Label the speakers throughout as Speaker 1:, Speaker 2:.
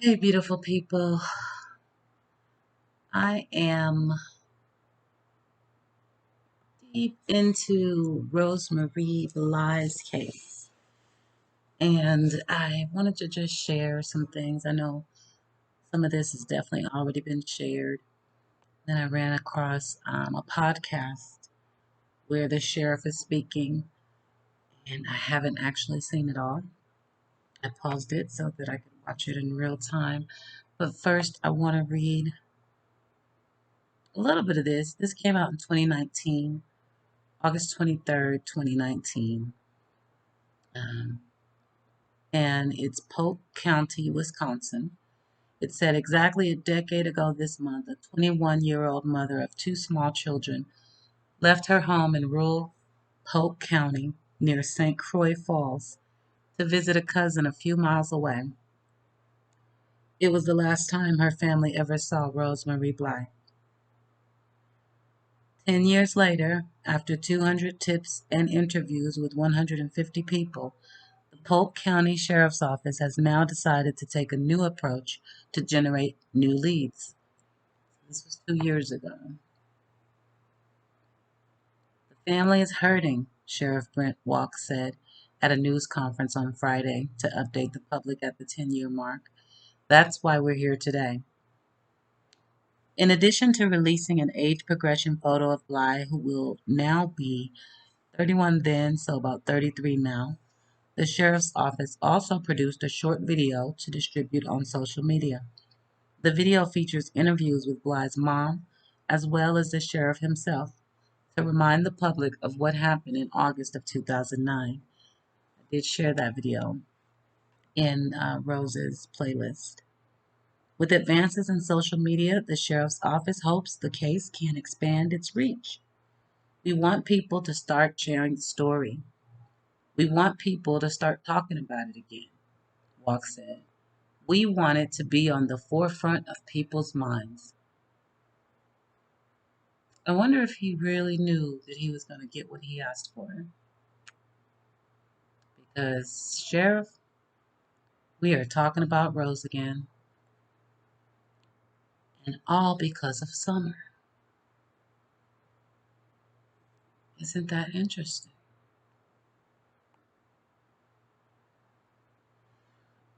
Speaker 1: Hey, beautiful people. I am deep into Rosemary Bly's case, and I wanted to just share some things. I know some of this has definitely already been shared. Then I ran across a podcast where the sheriff is speaking, and I haven't actually seen it all. I paused it so that I could watch it in real time. But first, I want to read a little bit of this. This came out in 2019. August 23rd, 2019. Um, and it's Polk County, Wisconsin. It said exactly a decade ago this month, a 21-year-old mother of two small children left her home in rural Polk County near St. Croix Falls to visit a cousin a few miles away. It was the last time her family ever saw Rosemary Bly. 10 years later, after 200 tips and interviews with 150 people, the Polk County Sheriff's Office has now decided to take a new approach to generate new leads. This was 2 years ago. The family is hurting, Sheriff Brent Walk said at a news conference on Friday to update the public at the 10-year mark. That's why we're here today. In addition to releasing an age progression photo of Bly, who will now be 31 then, so about 33 now, the sheriff's office also produced a short video to distribute on social media. The video features interviews with Bly's mom, as well as the sheriff himself, to remind the public of what happened in August of 2009. I did share that video in Rose's playlist. With advances in social media, the sheriff's office hopes the case can expand its reach. We want people to start sharing the story. We want people to start talking about it again, Walk said. We want it to be on the forefront of people's minds. I wonder if he really knew that he was going to get what he asked for. Because, Sheriff, we are talking about Rose again. And all because of Summer. Isn't that interesting?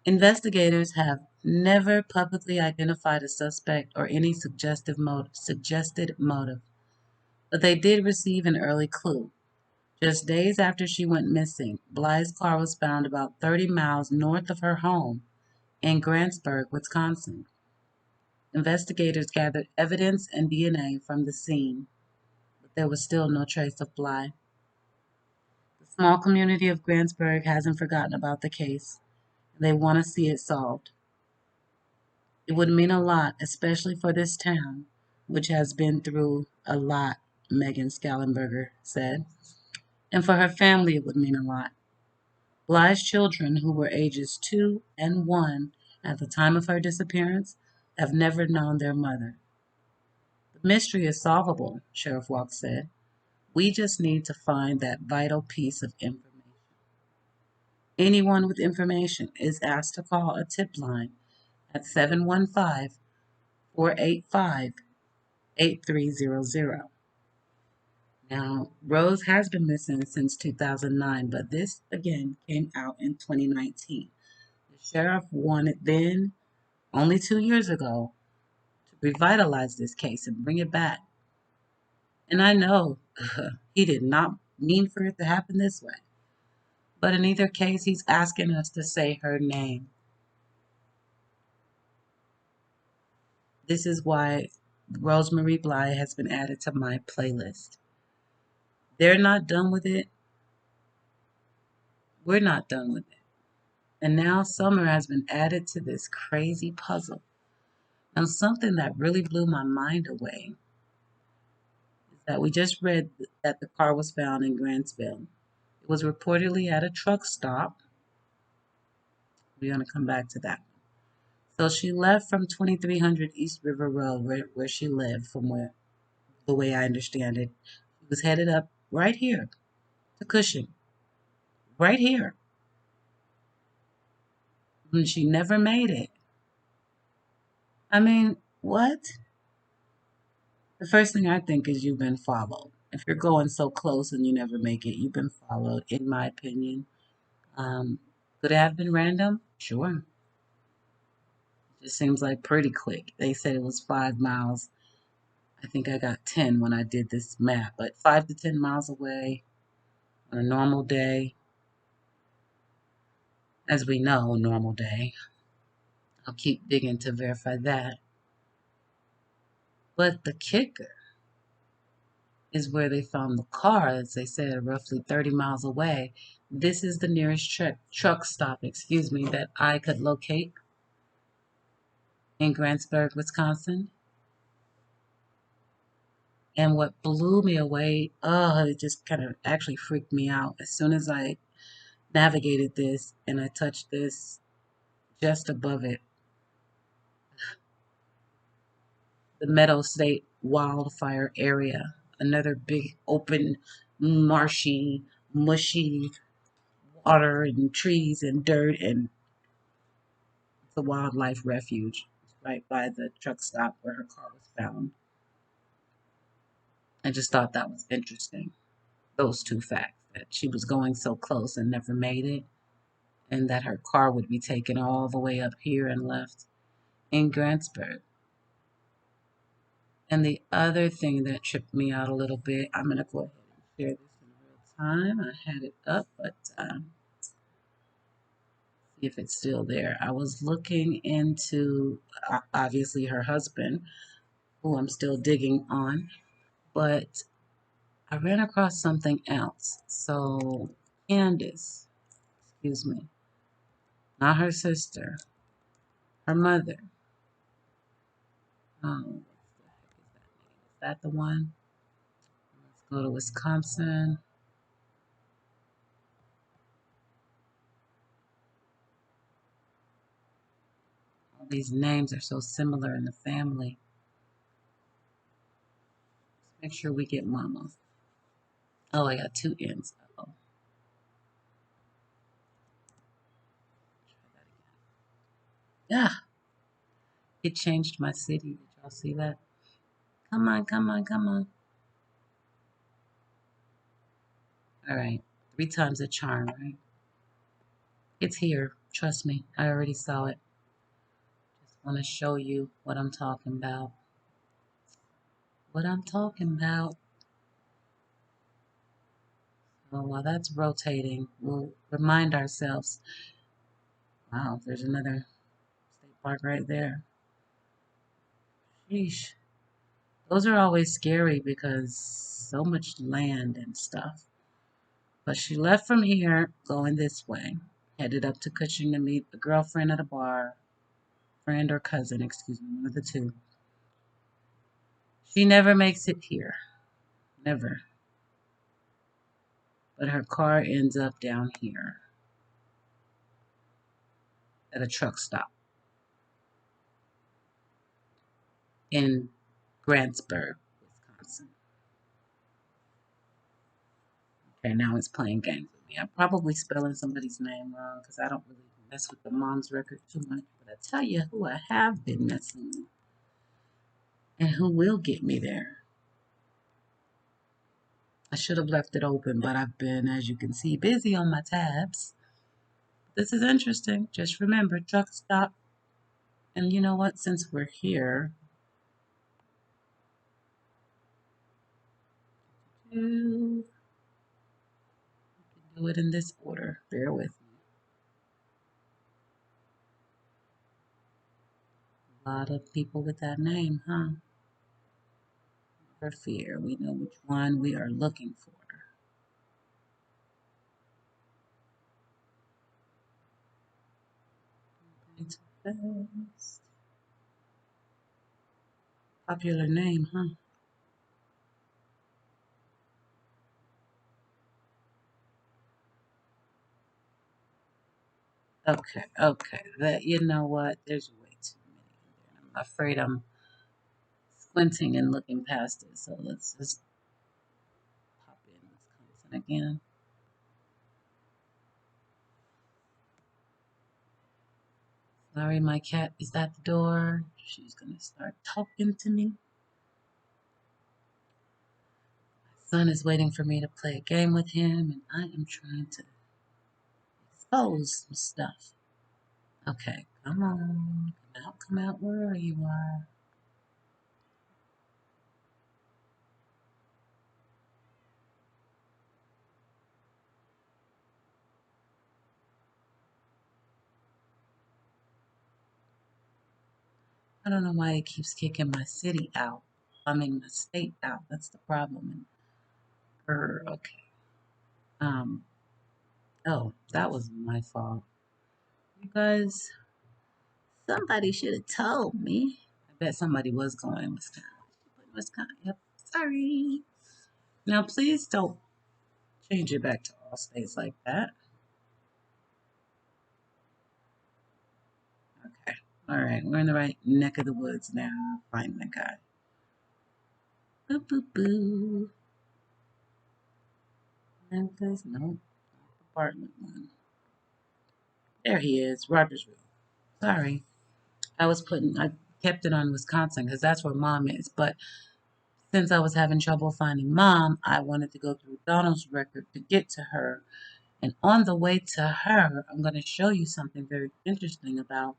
Speaker 1: Investigators have never publicly identified a suspect or any suggested motive, but they did receive an early clue. Just days after she went missing, Bly's car was found about 30 miles north of her home in Grantsburg, Wisconsin. Investigators gathered evidence and DNA from the scene, but there was still no trace of Bly. The small community of Grantsburg hasn't forgotten about the case. They want to see it solved. It would mean a lot, especially for this town, which has been through a lot, Megan Scallenberger said. And for her family, it would mean a lot. Bly's children, who were ages 2 and 1 at the time of her disappearance, have never known their mother. The mystery is solvable, Sheriff Walk said. We just need to find that vital piece of information. Anyone with information is asked to call a tip line at 715-485-8300. Now, Rose has been missing since 2009, but this again came out in 2019. The sheriff wanted then, only 2 years ago, to revitalize this case and bring it back. And I know he did not mean for it to happen this way. But in either case, he's asking us to say her name. This is why Rosemary Bly has been added to my playlist. They're not done with it. We're not done with it. And now Summer has been added to this crazy puzzle. And something that really blew my mind away is that we just read that the car was found in Grantsville. It was reportedly at a truck stop. We're going to come back to that. So she left from 2300 East River Road, where she lived, from where, the way I understand it. She was headed up right here to Cushing, right here. And she never made it. I mean, what? The first thing I think is you've been followed. If you're going so close and you never make it, you've been followed, in my opinion. Um, could it have been random? Sure. It just seems like pretty quick. They said it was 5 miles. I think I got 10 when I did this map, but 5 to 10 miles away on a normal day, as we know, a normal day. I'll keep digging to verify that. But the kicker is where they found the car, as they said, roughly 30 miles away. This is the nearest truck stop, that I could locate in Grantsburg, Wisconsin. And what blew me away, oh, it just kind of actually freaked me out. As soon as I navigated this and I touched this just above it, the Meadow State wildfire area, another big open, marshy, mushy water and trees and dirt, and it's a wildlife refuge right by the truck stop where her car was found. I just thought that was interesting. Those two facts, that she was going so close and never made it, and that her car would be taken all the way up here and left in Grantsburg. And the other thing that tripped me out a little bit, I'm going to go ahead and share this in real time. I had it up, but see if it's still there. I was looking into, obviously, her husband, who I'm still digging on, but I ran across something else. So, Candace, excuse me, not her sister, her mother. What the heck is that name? Is that the one? Let's go to Wisconsin. All these names are so similar in the family. Let's make sure we get Mama. Oh, I got two N's. Oh, yeah, it changed my city. Did y'all see that? Come on, come on, come on. All right, three times a charm, right? It's here. Trust me, I already saw it. Just want to show you what I'm talking about. What I'm talking about. Well, while that's rotating, we'll remind ourselves. Wow, there's another state park right there. Sheesh. Those are always scary because so much land and stuff. But she left from here going this way, headed up to Cushing to meet a girlfriend at a bar, friend or cousin, excuse me, one of the two. She never makes it here, never. But her car ends up down here at a truck stop in Grantsburg, Wisconsin. Okay, now it's playing games with me. I'm probably spelling somebody's name wrong because I don't really mess with the mom's record too much. But I tell you who I have been messing with and who will get me there. I should have left it open, but I've been, as you can see, busy on my tabs. This is interesting. Just remember, truck stop. And you know what? Since we're here, do do it in this order. Bear with me. A lot of people with that name, huh? For fear, we know which one we are looking for. It's fast. Popular name, huh? Okay, okay. That, you know what? There's way too many in there. I'm afraid I'm squinting and looking past it. So let's just pop in Wisconsin again. Sorry, my cat is at the door. She's gonna start talking to me. My son is waiting for me to play a game with him, and I am trying to expose some stuff. Okay, come on. Come out wherever you are. I don't know why it keeps kicking my city out. I mean, my state out. That's the problem. Okay. Um, oh, that was my fault. You guys, somebody should have told me. I bet somebody was going in Wisconsin. Wisconsin. Yep. Sorry. Now, please don't change it back to all states like that. Okay. All right. We're in the right neck of the woods now. Find the guy. Boo, boo, boo. Memphis? Nope. Apartment one. There he is. Rogersville. Sorry. I kept it on Wisconsin because that's where mom is. But since I was having trouble finding mom, I wanted to go through Donald's record to get to her. And on the way to her, I'm going to show you something very interesting about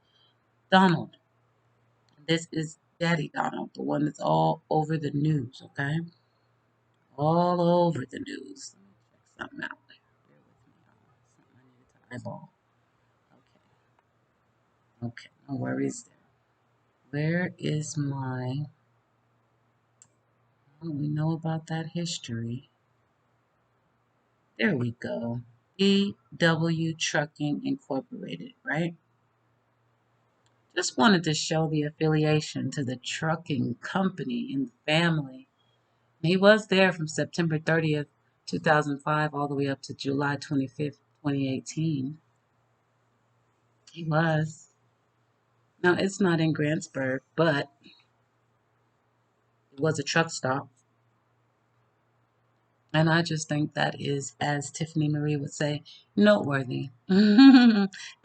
Speaker 1: Donald. This is Daddy Donald, the one that's all over the news, okay? All over the news. Let me check something out. Bear with me, y'all. Something I needed to eyeball. Okay. Okay, no worries there. Where is my... Oh, we know about that history. There we go. EW Trucking Incorporated, right? Just wanted to show the affiliation to the trucking company in the family. He was there from September 30th, 2005, all the way up to July 25th, 2018. He was. Now, it's not in Grantsburg, but it was a truck stop. And I just think that is, as Tiffany Marie would say, noteworthy.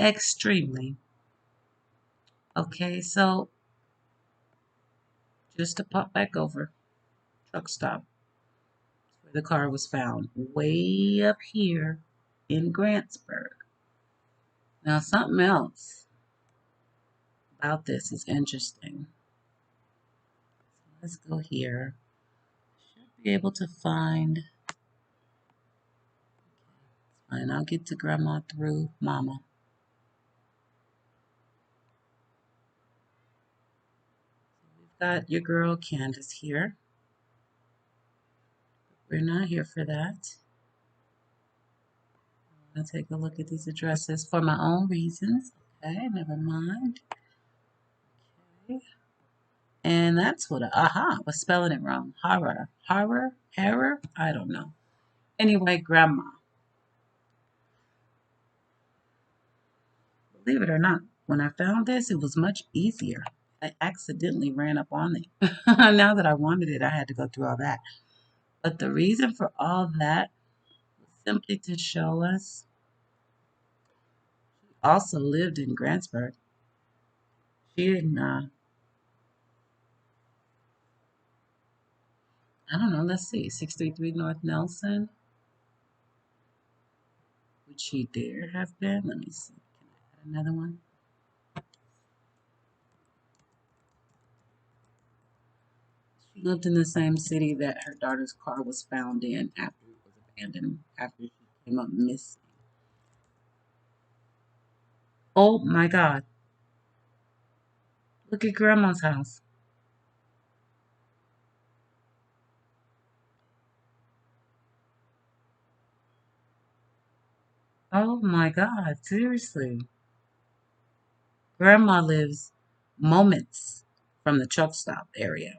Speaker 1: Extremely. Okay, so just to pop back over, truck stop, where the car was found, way up here in Grantsburg. Now, something else about this is interesting. Let's go here. Should be able to find. And I'll get to Grandma through Mama. We've got your girl Candace here. We're not here for that. I'll take a look at these addresses for my own reasons. Okay, never mind. Okay. And that's what, aha, I was spelling it wrong. Horror? I don't know. Anyway, Grandma. Believe it or not, when I found this, it was much easier. I accidentally ran up on it. Now that I wanted it, I had to go through all that. But the reason for all that was simply to show us she also lived in Grantsburg. She didn't, I don't know, let's see, 633 North Nelson. Would she dare have been? Let me see. Can I add another one? She lived in the same city that her daughter's car was found in after it was abandoned, after she came up missing. Oh my God. Look at Grandma's house. Oh my God, seriously. Grandma lives moments from the truck stop area.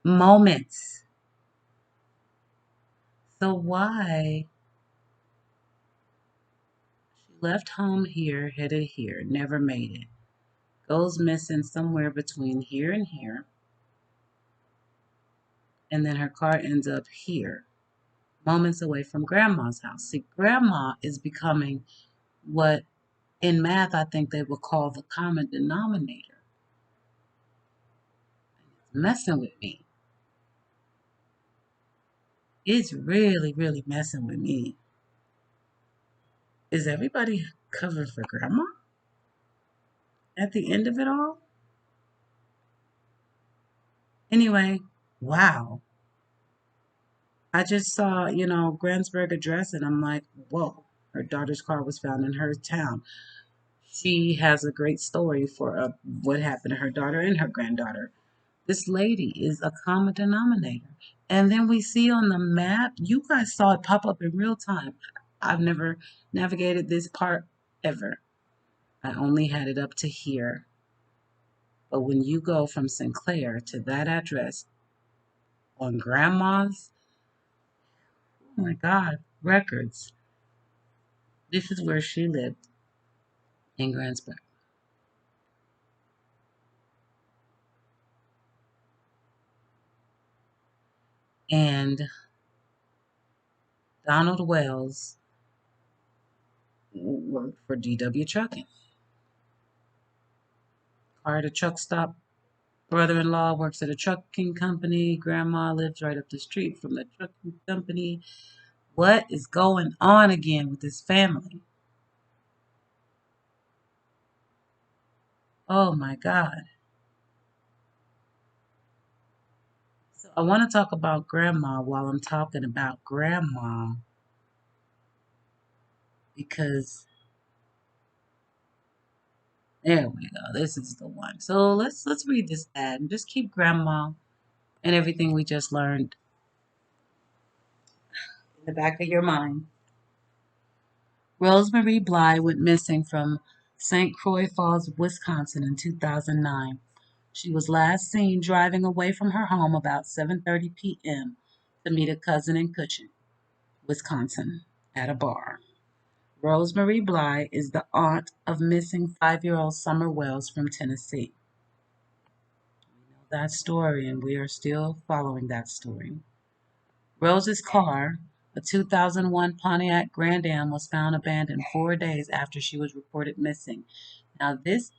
Speaker 1: Moments. So why she left home here, headed here, never made it. Goes missing somewhere between here and here. And then her car ends up here, moments away from Grandma's house. See, Grandma is becoming what In math, I think they would call the common denominator. It's messing with me. It's really, really messing with me. Is everybody covered for grandma at the end of it all? Anyway, wow. I just saw, Grantsburg address, and I'm like, whoa, her daughter's car was found in her town. She has a great story for what happened to her daughter and her granddaughter. This lady is a common denominator. And then we see on the map, you guys saw it pop up in real time. I've never navigated this part ever. I only had it up to here. But when you go from Sinclair to that address on grandma's, oh my God, records. This is where she lived in Grantsburg. And Donald Wells worked for DW Trucking. Car at a truck stop. Brother-in-law works at a trucking company. Grandma lives right up the street from the trucking company. What is going on again with this family? Oh my God. So I want to talk about grandma while I'm talking about grandma because there we go. This is the one. So let's read this ad and just keep grandma and everything we just learned in the back of your mind. Rosemary Bly went missing from St. Croix Falls, Wisconsin in 2009. She was last seen driving away from her home about 7:30 p.m. to meet a cousin in Cushing, Wisconsin, at a bar. Rosemary Bly is the aunt of missing 5-year-old Summer Wells from Tennessee. We know that story, and we are still following that story. Rose's car, a 2001 Pontiac Grand Am, was found abandoned 4 days after she was reported missing. Now, this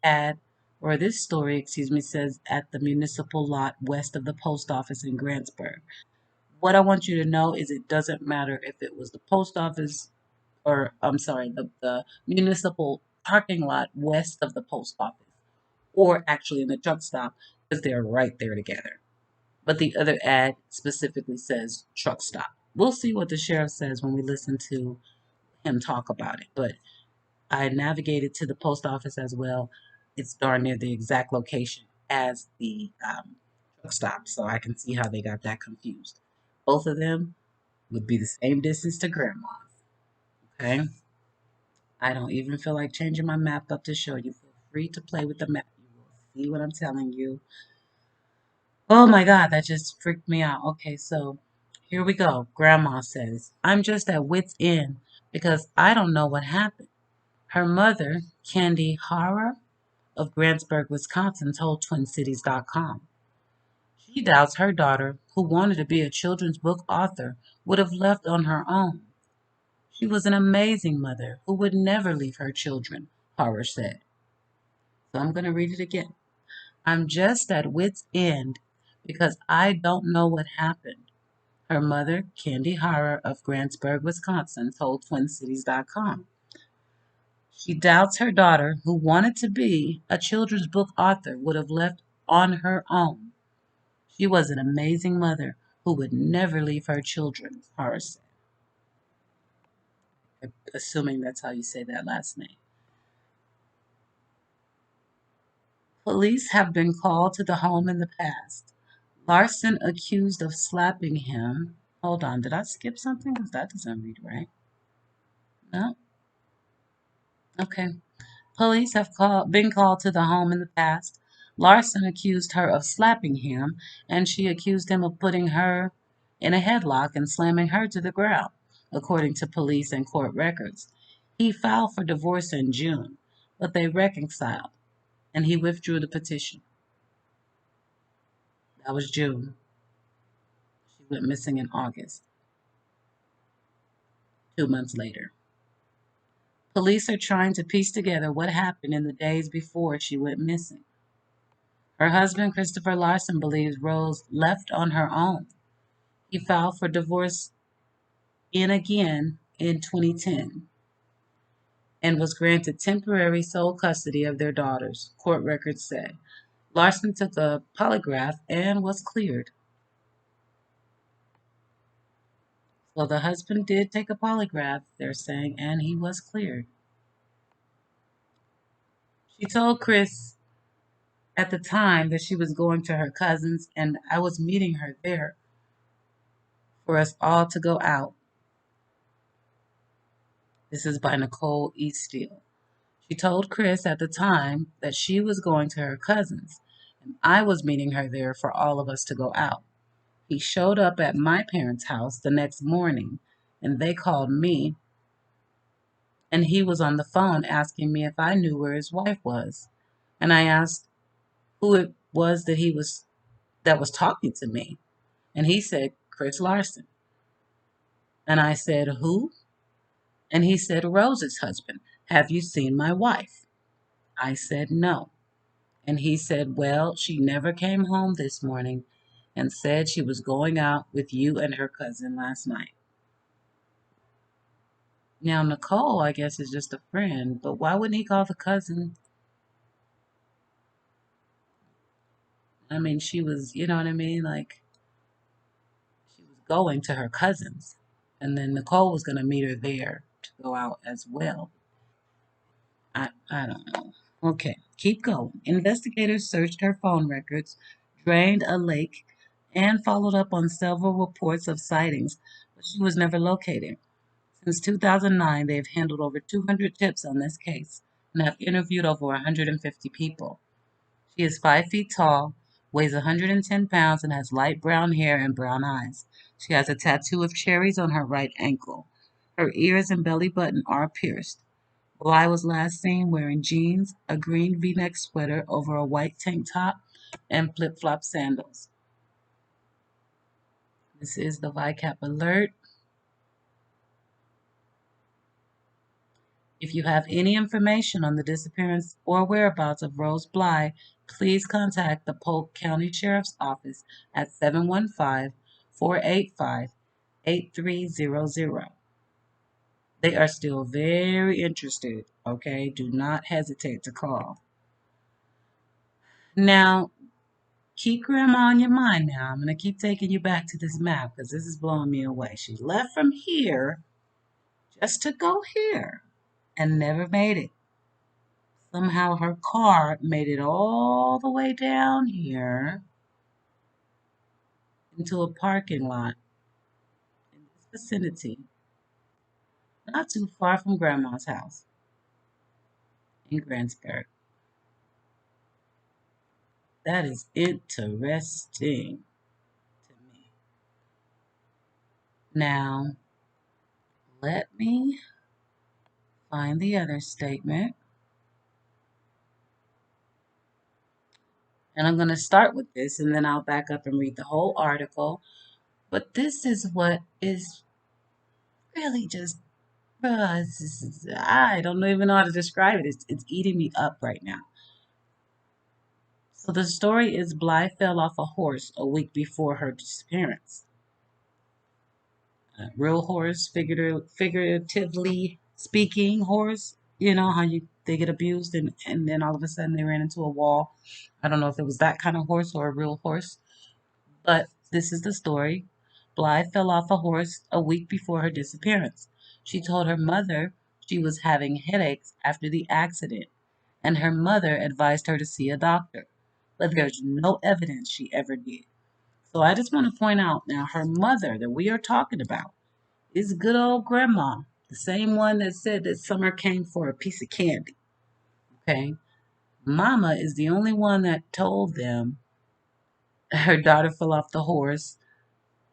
Speaker 1: story, excuse me, says at the municipal lot west of the post office in Grantsburg. What I want you to know is it doesn't matter if it was the post office or, I'm sorry, the municipal parking lot west of the post office or actually in the truck stop because they're right there together. But the other ad specifically says truck stop. We'll see what the sheriff says when we listen to him talk about it. But I navigated to the post office as well. It's darn near the exact location as the truck stop, so I can see how they got that confused. Both of them would be the same distance to grandma's. Okay, I don't even feel like changing my map up to show you. Feel free to play with the map. You will see what I'm telling you. Oh my God, that just freaked me out. Okay, so here we go. Grandma says, I'm just at wit's end because I don't know what happened. Her mother, Candy Hara of Grantsburg, Wisconsin, told TwinCities.com. She doubts her daughter, who wanted to be a children's book author, would have left on her own. She was an amazing mother who would never leave her children, Hara said. So I'm going to read it again. I'm just at wit's end because I don't know what happened. Her mother, Candy Hara of Grantsburg, Wisconsin, told TwinCities.com. She doubts her daughter, who wanted to be a children's book author, would have left on her own. She was an amazing mother who would never leave her children, Hara said, assuming that's how you say that last name. Police have been called to the home in the past. Larson accused of slapping him. Hold on, did I skip something? Because that doesn't read right. No? Okay. Police have been called to the home in the past. Larson accused her of slapping him, and she accused him of putting her in a headlock and slamming her to the ground, according to police and court records. He filed for divorce in June, but they reconciled, and he withdrew the petition. That was June. She went missing in August, 2 months later. Police are trying to piece together what happened in the days before she went missing. Her husband, Christopher Larson, believes Rose left on her own. He filed for divorce again in 2010 and was granted temporary sole custody of their daughters, court records say. Larson took a polygraph and was cleared. So the husband did take a polygraph, they're saying, and he was cleared. She told Chris at the time that she was going to her cousin's and I was meeting her there for us all to go out. This is by Nicole Eaststeele. She told Chris at the time that she was going to her cousin's and I was meeting her there for all of us to go out. He showed up at my parents' house the next morning and they called me and he was on the phone asking me if I knew where his wife was. And I asked who it was that was talking to me. And he said, Chris Larson. And I said, who? And he said, Rose's husband. Have you seen my wife? I said, no. And he said, well, she never came home this morning and said she was going out with you and her cousin last night. Now, Nicole, I guess, is just a friend, but why wouldn't he call the cousin? I mean, she was, you know what I mean? Like, she was going to her cousin's. And then Nicole was going to meet her there to go out as well. I don't know. Okay, keep going. Investigators searched her phone records, drained a lake, and followed up on several reports of sightings, but she was never located. Since 2009, they have handled over 200 tips on this case and have interviewed over 150 people. She is 5 feet tall, weighs 110 pounds, and has light brown hair and brown eyes. She has a tattoo of cherries on her right ankle. Her ears and belly button are pierced. Bly was last seen wearing jeans, a green V-neck sweater over a white tank top, and flip-flop sandals. This is the VICAP alert. If you have any information on the disappearance or whereabouts of Rose Bly, please contact the Polk County Sheriff's Office at 715-485-8300. They are still very interested, okay? Do not hesitate to call. Now, keep Grandma on your mind now. I'm going to keep taking you back to this map because this is blowing me away. She left from here just to go here and never made it. Somehow her car made it all the way down here into a parking lot in this vicinity, not too far from Grandma's house in Grantsburg. That is interesting to me. Now, let me find the other statement. And I'm going to start with this and then I'll back up and read the whole article. But this is what is really just, I don't even know how to describe it. It's eating me up right now. So the story is Bly fell off a horse a week before her disappearance. Real horse, figuratively speaking, horse. You know how they get abused and then all of a sudden they ran into a wall. I don't know if it was that kind of horse or a real horse. But this is the story. Bly fell off a horse a week before her disappearance. She told her mother she was having headaches after the accident, and her mother advised her to see a doctor. But there's no evidence she ever did. So I just want to point out now her mother that we are talking about is good old grandma, the same one that said that Summer came for a piece of candy. Okay? Mama is the only one that told them her daughter fell off the horse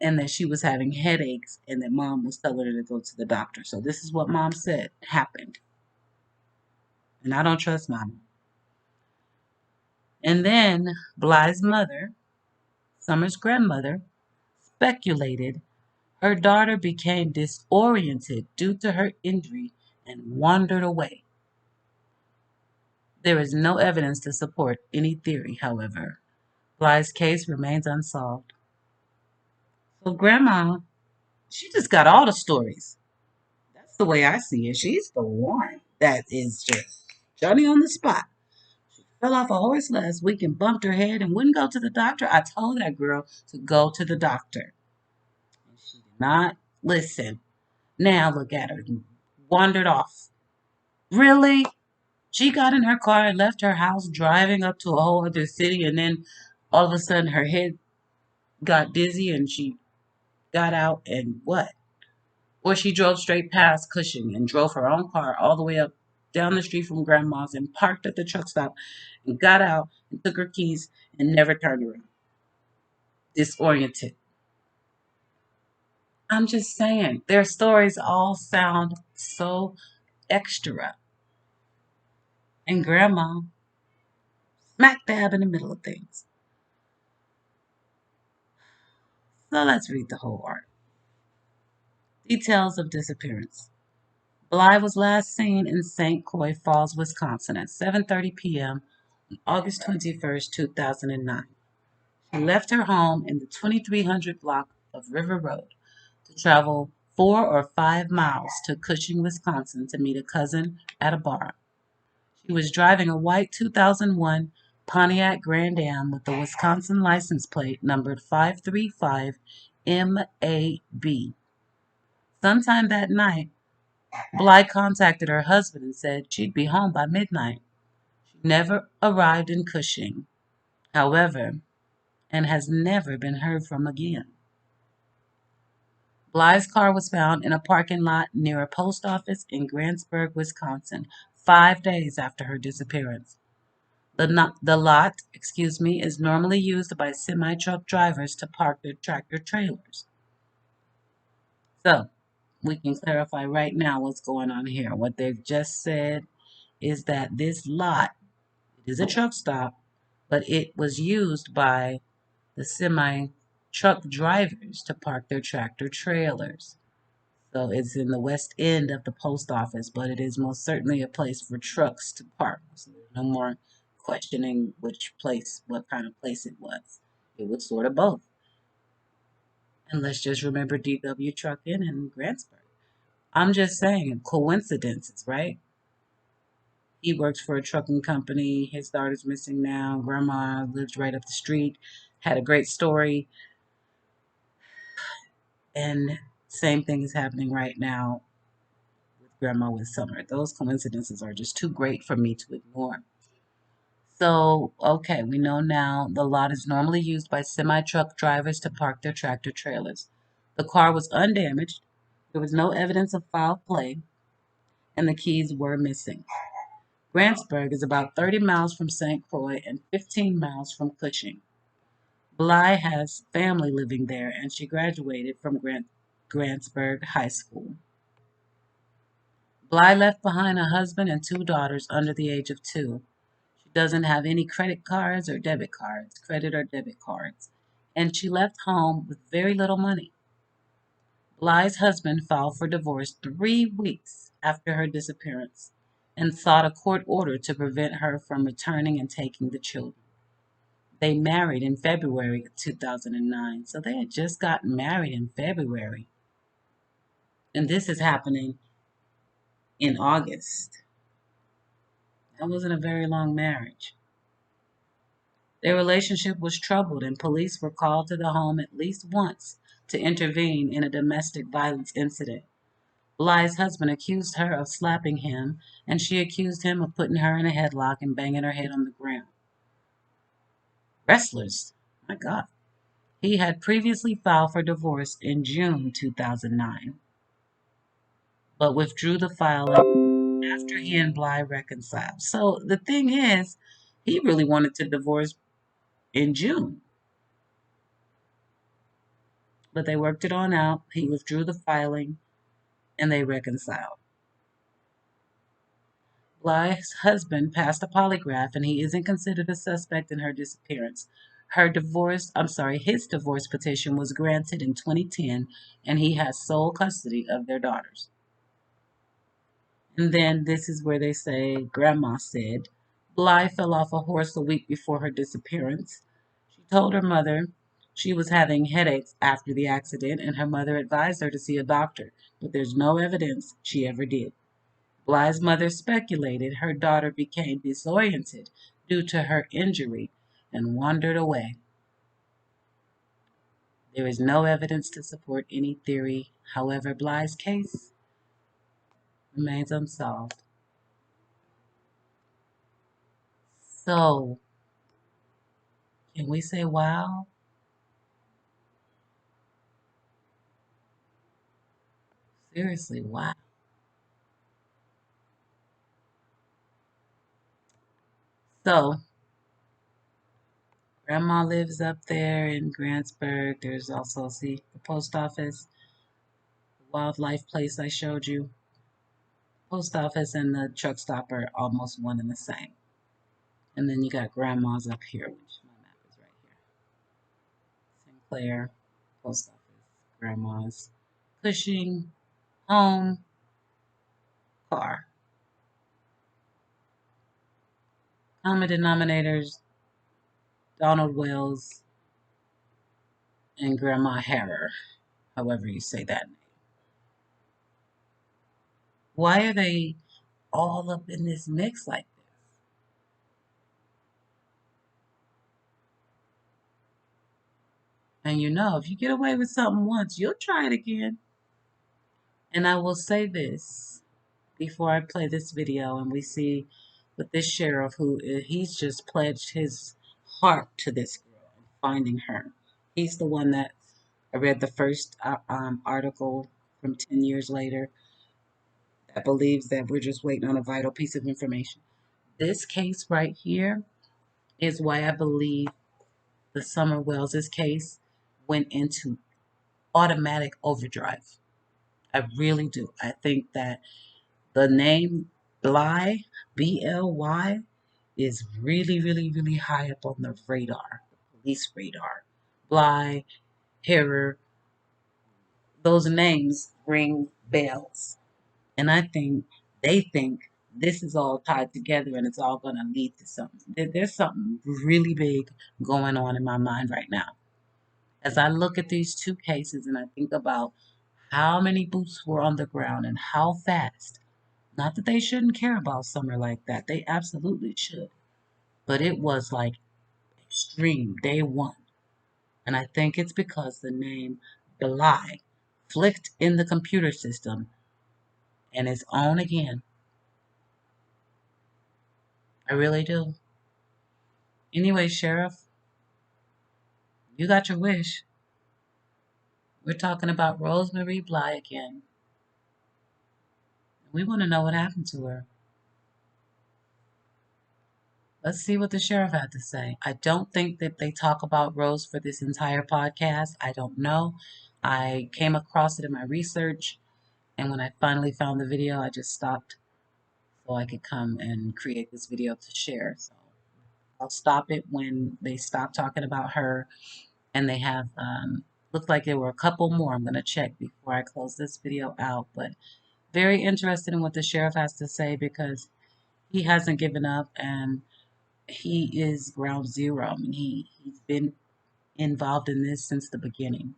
Speaker 1: and that she was having headaches and that mom was telling her to go to the doctor. So this is what mom said happened. And I don't trust mom. And then Bly's mother, Summer's grandmother, speculated her daughter became disoriented due to her injury and wandered away. There is no evidence to support any theory, however. Bly's case remains unsolved. So Grandma, she just got all the stories. That's the way I see it. She's the one that is just Johnny on the spot. Fell off a horse last week and bumped her head and wouldn't go to the doctor. I told that girl to go to the doctor. And she did not listen. Now look at her. Wandered off. Really? She got in her car and left her house driving up to a whole other city, and then all of a sudden her head got dizzy and she got out and what? Or she drove straight past Cushing and drove her own car all the way up down the street from Grandma's and parked at the truck stop and got out and took her keys and never turned around. Disoriented. I'm just saying, their stories all sound so extra. And Grandma, smack dab in the middle of things. So let's read the whole article. Details of disappearance. Bly was last seen in St. Croix Falls, Wisconsin at 7:30 p.m. on August 21st, 2009. She left her home in the 2300 block of River Road to travel 4 or 5 miles to Cushing, Wisconsin to meet a cousin at a bar. She was driving a white 2001 Pontiac Grand Am with the Wisconsin license plate numbered 535 MAB. Sometime that night, Bly contacted her husband and said she'd be home by midnight. She never arrived in Cushing, however, and has never been heard from again. Bly's car was found in a parking lot near a post office in Grantsburg, Wisconsin, 5 days after her disappearance. The lot, is normally used by semi-truck drivers to park their tractor trailers. So, we can clarify right now what's going on here. What they've just said is that this lot is a truck stop, but it was used by the semi truck drivers to park their tractor trailers. So it's in the west end of the post office, but it is most certainly a place for trucks to park. So there's no more questioning what kind of place it was. It was sort of both. And let's just remember DW Trucking in Grantsburg. I'm just saying, coincidences, right? He works for a trucking company. His daughter's missing now. Grandma lives right up the street. Had a great story. And same thing is happening right now with Grandma with Summer. Those coincidences are just too great for me to ignore. So, okay, we know now the lot is normally used by semi-truck drivers to park their tractor trailers. The car was undamaged. There was no evidence of foul play, and the keys were missing. Grantsburg is about 30 miles from St. Croix and 15 miles from Cushing. Bly has family living there, and she graduated from Grantsburg High School. Bly left behind a husband and 2 daughters under the age of 2. She doesn't have any credit cards or debit cards, credit or debit cards, and she left home with very little money. Bly's husband filed for divorce 3 weeks after her disappearance and sought a court order to prevent her from returning and taking the children. They married in February of 2009, so they had just gotten married in February. And this is happening in August. That wasn't a very long marriage. Their relationship was troubled, and police were called to the home at least once to intervene in a domestic violence incident. Bly's husband accused her of slapping him, and she accused him of putting her in a headlock and banging her head on the ground. Wrestlers, my God. He had previously filed for divorce in June 2009, but withdrew the filing after he and Bly reconciled. So the thing is, he really wanted to divorce in June, but they worked it on out. He withdrew the filing and they reconciled. Bly's husband passed a polygraph and he isn't considered a suspect in her disappearance. His divorce petition was granted in 2010 and he has sole custody of their daughters. And then this is where they say, Grandma said, Bly fell off a horse a week before her disappearance. She told her mother she was having headaches after the accident, and her mother advised her to see a doctor, but there's no evidence she ever did. Bly's mother speculated her daughter became disoriented due to her injury and wandered away. There is no evidence to support any theory. However, Bly's case remains unsolved. So, can we say wow? Seriously, wow. So, Grandma lives up there in Grantsburg. There's also, see, the post office, the wildlife place I showed you. Post office and the truck stop are almost one and the same. And then you got Grandma's up here, which my map is right here. Sinclair, post office, Grandma's, Cushing, home, car. Common denominators, Donald Wells and Grandma Harrer, however you say that name. Why are they all up in this mix like this? And you know, if you get away with something once, you'll try it again. And I will say this before I play this video and we see with this sheriff who he's just pledged his heart to this girl and finding her. He's the one that I read the first article from 10 years later that believes that we're just waiting on a vital piece of information. This case right here is why I believe the Summer Wells' case went into automatic overdrive. I really do. I think that the name Bly, B-L-Y, is really, really, really high up on the radar, the police radar. Bly, Harrer, those names ring bells. And I think they think this is all tied together and it's all going to lead to something. There's something really big going on in my mind right now. As I look at these two cases and I think about how many boots were on the ground and how fast, not that they shouldn't care about Summer like that, they absolutely should. But it was like extreme, day one. And I think it's because the name Bly flicked in the computer system and is on again. I really do. Anyway, Sheriff, you got your wish. We're talking about Rosemary Bly again. We want to know what happened to her. Let's see what the sheriff had to say. I don't think that they talk about Rose for this entire podcast. I don't know. I came across it in my research, and when I finally found the video, I just stopped so I could come and create this video to share. So I'll stop it when they stop talking about her, and they have looked like there were a couple more. I'm going to check before I close this video out, but very interested in what the sheriff has to say because he hasn't given up and he is ground zero. I mean, he's been involved in this since the beginning.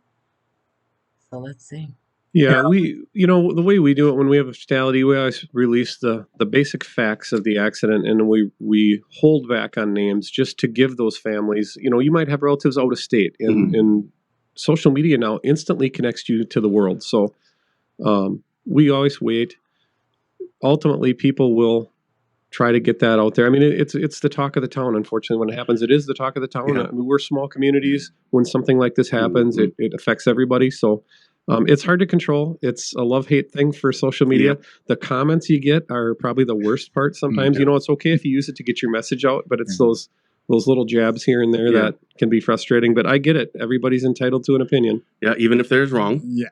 Speaker 1: So let's see.
Speaker 2: Yeah, the way we do it when we have a fatality, we always release the basic facts of the accident, and we hold back on names just to give those families. You might have relatives out of state, and social media now instantly connects you to the world. So we always wait. Ultimately, people will try to get that out there. I mean, it's the talk of the town. Unfortunately, when it happens, it is the talk of the town.
Speaker 3: Yeah.
Speaker 2: I mean, we're small communities. When something like this happens, it affects everybody. So it's hard to control. It's a love-hate thing for social media.
Speaker 3: Yeah.
Speaker 2: The comments you get are probably the worst part sometimes.
Speaker 3: Yeah.
Speaker 2: It's okay if you use it to get your message out, but it's those little jabs here and there that can be frustrating. But I get it. Everybody's entitled to an opinion.
Speaker 3: Yeah, even if there's wrong.
Speaker 4: Yeah.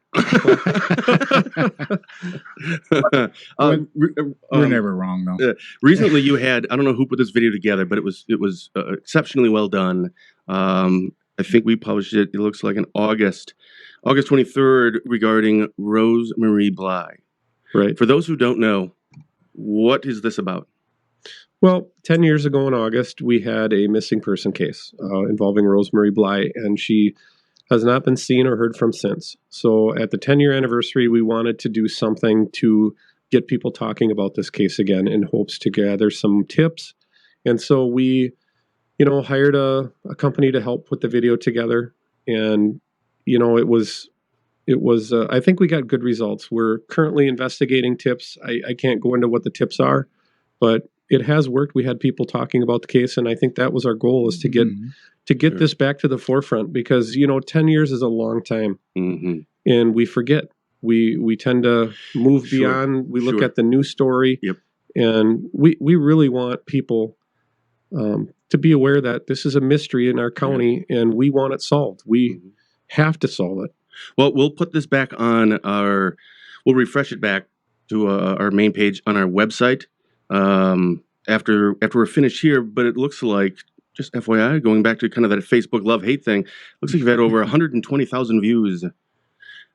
Speaker 4: We're never wrong, though.
Speaker 3: Recently, you had, I don't know who put this video together, but it was exceptionally well done. I think we published it, it looks like in August 23rd, regarding Rosemary Bly.
Speaker 2: Right.
Speaker 3: For those who don't know, What is this about?
Speaker 2: Well, 10 years ago in August, we had a missing person case involving Rosemary Bly, and she has not been seen or heard from since. So at the 10-year anniversary, we wanted to do something to get people talking about this case again in hopes to gather some tips. And so we, hired a company to help put the video together. And, it was I think we got good results. We're currently investigating tips. I can't go into what the tips are, but it has worked. We had people talking about the case, and I think that was our goal, is to get
Speaker 3: Sure.
Speaker 2: this back to the forefront, because 10 years is a long time,
Speaker 3: Mm-hmm.
Speaker 2: and we forget. We tend to move
Speaker 3: Sure.
Speaker 2: beyond. We look
Speaker 3: Sure.
Speaker 2: at the news story,
Speaker 3: Yep.
Speaker 2: and we really want people to be aware that this is a mystery in our county, and we want it solved. We
Speaker 3: Mhm.
Speaker 2: have to solve it.
Speaker 3: Well, we'll put this back on we'll refresh it back to our main page on our website after we're finished here. But it looks like, just FYI, going back to kind of that Facebook love-hate thing, looks like you've had over 120,000 views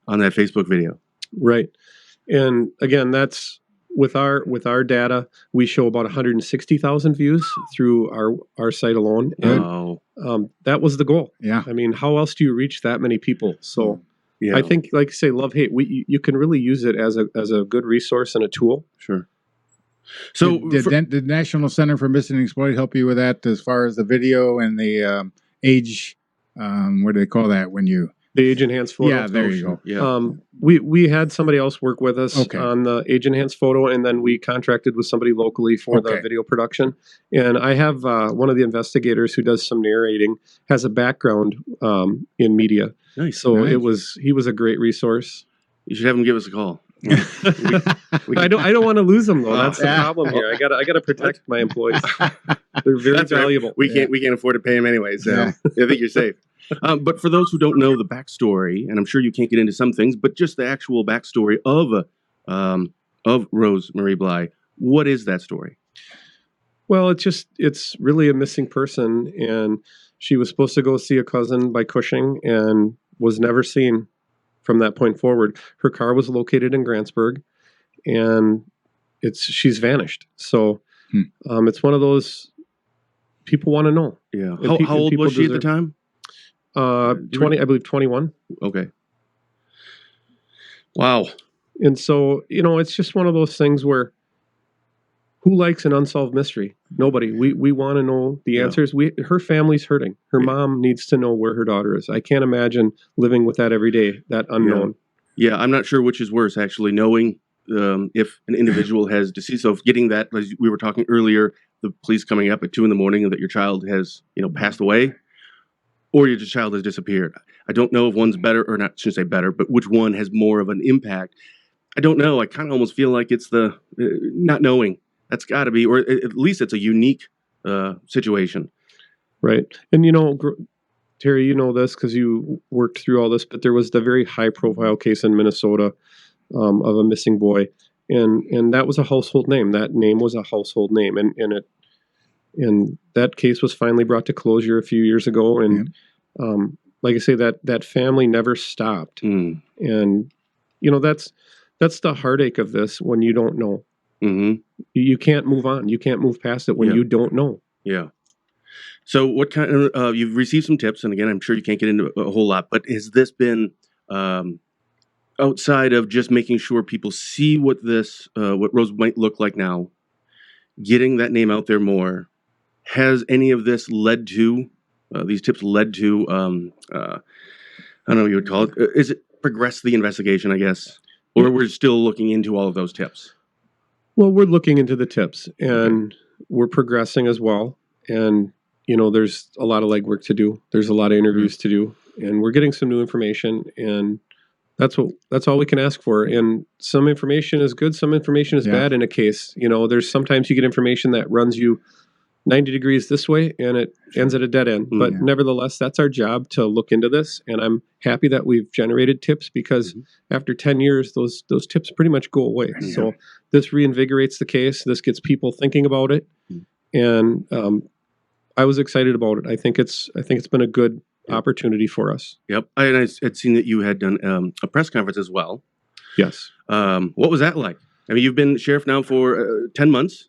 Speaker 3: on that Facebook video.
Speaker 2: Right. And again, that's with our data, we show about 160,000 views through our site alone. And
Speaker 3: Wow.
Speaker 2: that was the goal.
Speaker 4: Yeah.
Speaker 2: I mean, how else do you reach that many people? So
Speaker 3: Yeah.
Speaker 2: I think, like you say, love hate, you can really use it as a good resource and a tool.
Speaker 3: Sure. So
Speaker 4: did the National Center for Missing and Exploited help you with that, as far as the video and the age? What do they call that when you?
Speaker 2: The age enhanced photo.
Speaker 4: Yeah, there you go.
Speaker 3: yeah.
Speaker 2: We had somebody else work with us
Speaker 4: Okay.
Speaker 2: on the age enhanced photo, and then we contracted with somebody locally for the
Speaker 4: Okay.
Speaker 2: video production. And I have one of the investigators who does some narrating, has a background in media,
Speaker 3: Nice.
Speaker 2: so
Speaker 4: Nice.
Speaker 2: he was a great resource.
Speaker 3: You should have him give us a call.
Speaker 2: I don't want to lose them though. That's the
Speaker 4: Yeah.
Speaker 2: problem here. I gotta protect my employees. They're very
Speaker 3: That's right.
Speaker 2: valuable.
Speaker 3: We can't afford to pay him anyway, so
Speaker 4: Yeah.
Speaker 3: I think you're safe. But for those who don't know the backstory, and I'm sure you can't get into some things, but just the actual backstory of Rose Marie Bly, what is that story?
Speaker 2: Well, it's really a missing person, and she was supposed to go see a cousin by Cushing and was never seen from that point forward. Her car was located in Grantsburg, and she's vanished. So it's one of those people want to know.
Speaker 3: Yeah.
Speaker 2: And
Speaker 3: How old
Speaker 2: people
Speaker 3: was she at the
Speaker 2: deserve-
Speaker 3: time?
Speaker 2: 20, I believe 21.
Speaker 3: Okay. Wow.
Speaker 2: And so, it's just one of those things where who likes an unsolved mystery? Nobody. We want to know the
Speaker 3: Yeah.
Speaker 2: answers. Her family's hurting. Her
Speaker 3: Yeah.
Speaker 2: mom needs to know where her daughter is. I can't imagine living with that every day, that unknown.
Speaker 3: Yeah, I'm not sure which is worse, actually, knowing if an individual has deceased. So getting that, as we were talking earlier, the police coming up at 2 a.m. and that your child has, passed away, or your child has disappeared. I don't know if one's better, or not, shouldn't say better, but which one has more of an impact. I don't know. I kind of almost feel like it's the not knowing. That's got to be, or at least it's a unique situation.
Speaker 2: Right. And, Terry, you know this because you worked through all this, but there was the very high profile case in Minnesota of a missing boy. And that was a household name. That name was a household name. And that case was finally brought to closure a few years ago. And like I say, that family never stopped.
Speaker 3: Mm.
Speaker 2: And, that's the heartache of this when you don't know.
Speaker 3: Mm-hmm.
Speaker 2: You can't move on. You can't move past it when
Speaker 3: Yeah.
Speaker 2: you don't know.
Speaker 3: Yeah. So what kind of, you've received some tips, and again, I'm sure you can't get into a whole lot, but has this been outside of just making sure people see what Rose might look like now, getting that name out there more, has any of this led to, these tips led to, I don't know what you would call it, is it progressed the investigation, I guess, or we're still looking into all of those tips?
Speaker 2: Well, we're looking into the tips, and we're progressing as well. And, there's a lot of legwork to do. There's a lot of interviews to do, and we're getting some new information, and that's all we can ask for. And some information is good, some information is bad in a case. There's sometimes you get information that runs you 90 degrees this way and it ends at a dead end. But nevertheless, that's our job to look into this. And I'm happy that we've generated tips, because after 10 years, those tips pretty much go away.
Speaker 3: Yeah.
Speaker 2: So this reinvigorates the case. This gets people thinking about it. And I was excited about it. I think it's been a good opportunity for us.
Speaker 3: Yep. I had seen that you had done a press conference as well.
Speaker 2: Yes.
Speaker 3: What was that like? I mean, you've been sheriff now for 10 months.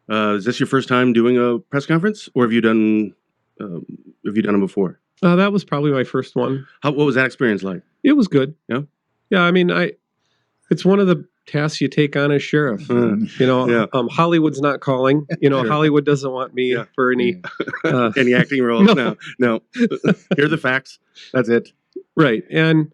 Speaker 3: Is this your first time doing a press conference, or have you done them before?
Speaker 2: That was probably my first one.
Speaker 3: What was that experience like?
Speaker 2: It was good.
Speaker 3: Yeah?
Speaker 2: Yeah, I mean, it's one of the tasks you take on as sheriff.
Speaker 3: Yeah.
Speaker 2: Hollywood's not calling.
Speaker 3: Sure.
Speaker 2: Hollywood doesn't want me
Speaker 3: Yeah.
Speaker 2: for any
Speaker 3: Any acting roles? No. Here are the facts. That's it.
Speaker 2: Right. And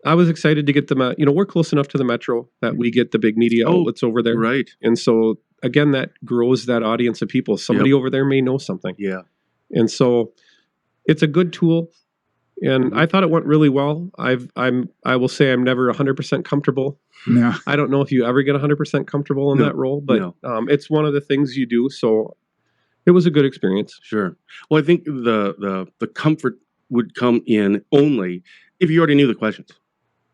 Speaker 2: I was excited to get the, we're close enough to the metro that we get the big media outlets over there.
Speaker 3: Right.
Speaker 2: And so, again, that grows that audience of people. Somebody over there may know something.
Speaker 3: Yeah.
Speaker 2: And so it's a good tool. And I thought it went really well. I will say I'm never 100% comfortable.
Speaker 4: No.
Speaker 2: I don't know if you ever get 100% comfortable in that role, but it's one of the things you do. So it was a good experience.
Speaker 3: Sure. Well, I think the comfort would come in only if you already knew the questions,